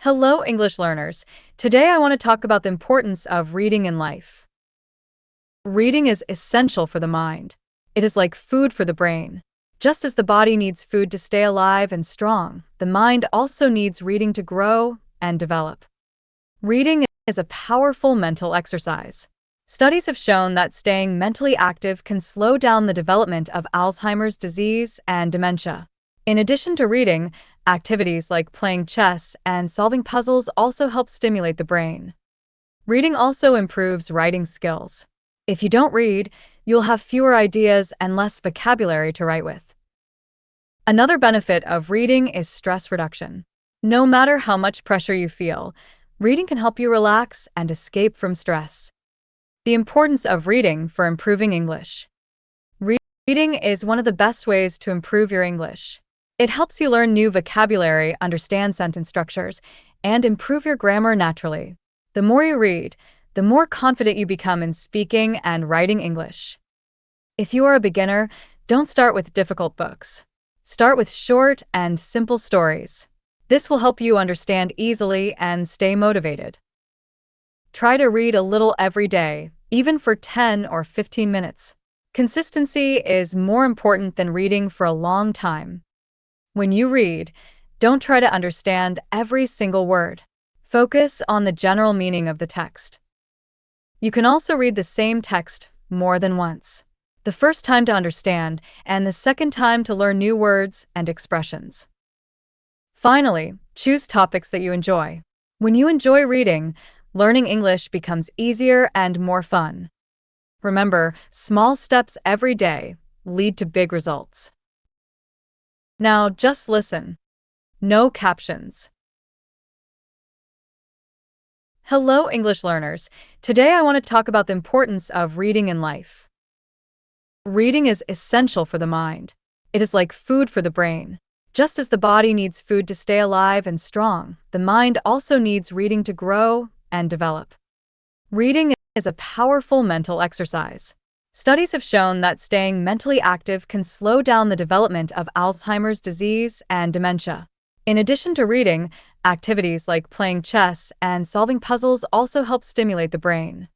Hello, English learners. Today I want to talk about the importance of reading in life. Reading is essential for the mind. It is like food for the brain. Just as the body needs food to stay alive and strong, the mind also needs reading to grow and develop. Reading is a powerful mental exercise. Studies have shown that staying mentally active can slow down the development of Alzheimer's disease and dementia. In addition to reading, activities like playing chess and solving puzzles also help stimulate the brain. Reading also improves writing skills. If you don't read, you'll have fewer ideas and less vocabulary to write with. Another benefit of reading is stress reduction. No matter how much pressure you feel, reading can help you relax and escape from stress. The importance of reading for improving English. Reading is one of the best ways to improve your English. It helps you learn new vocabulary, understand sentence structures, and improve your grammar naturally. The more you read, the more confident you become in speaking and writing English. If you are a beginner, don't start with difficult books. Start with short and simple stories. This will help you understand easily and stay motivated. Try to read a little every day, even for 10 or 15 minutes. Consistency is more important than reading for a long time. When you read, don't try to understand every single word. Focus on the general meaning of the text. You can also read the same text more than once. The first time to understand, and the second time to learn new words and expressions. Finally, choose topics that you enjoy. When you enjoy reading, learning English becomes easier and more fun. Remember, small steps every day lead to big results. Now just listen. No captions. Hello, English learners. Today I want to talk about the importance of reading in life. Reading is essential for the mind. It is like food for the brain. Just as the body needs food to stay alive and strong, the mind also needs reading to grow and develop. Reading is a powerful mental exercise. Studies have shown that staying mentally active can slow down the development of Alzheimer's disease and dementia. In addition to reading, activities like playing chess and solving puzzles also help stimulate the brain.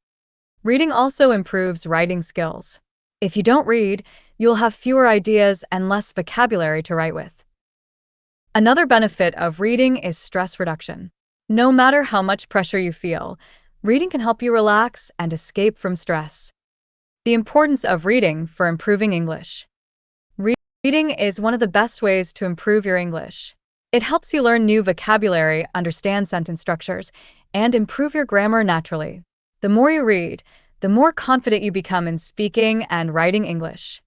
Reading also improves writing skills. If you don't read, you'll have fewer ideas and less vocabulary to write with. Another benefit of reading is stress reduction. No matter how much pressure you feel, reading can help you relax and escape from stress. The importance of reading for improving English. Reading is one of the best ways to improve your English. It helps you learn new vocabulary, understand sentence structures, and improve your grammar naturally. The more you read, the more confident you become in speaking and writing English.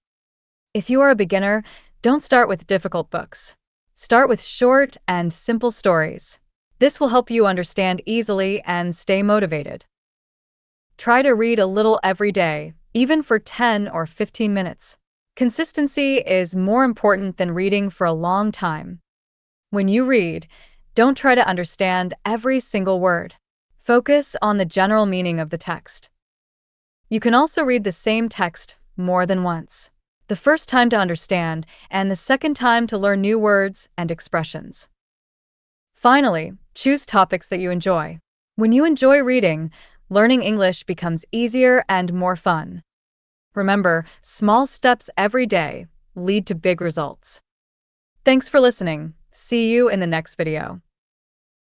If you are a beginner, don't start with difficult books. Start with short and simple stories. This will help you understand easily and stay motivated. Try to read a little every day, even for 10 or 15 minutes. Consistency is more important than reading for a long time. When you read, don't try to understand every single word. Focus on the general meaning of the text. You can also read the same text more than once. The first time to understand, and the second time to learn new words and expressions. Finally, choose topics that you enjoy. When you enjoy reading, learning English becomes easier and more fun. Remember, small steps every day lead to big results. Thanks for listening. See you in the next video.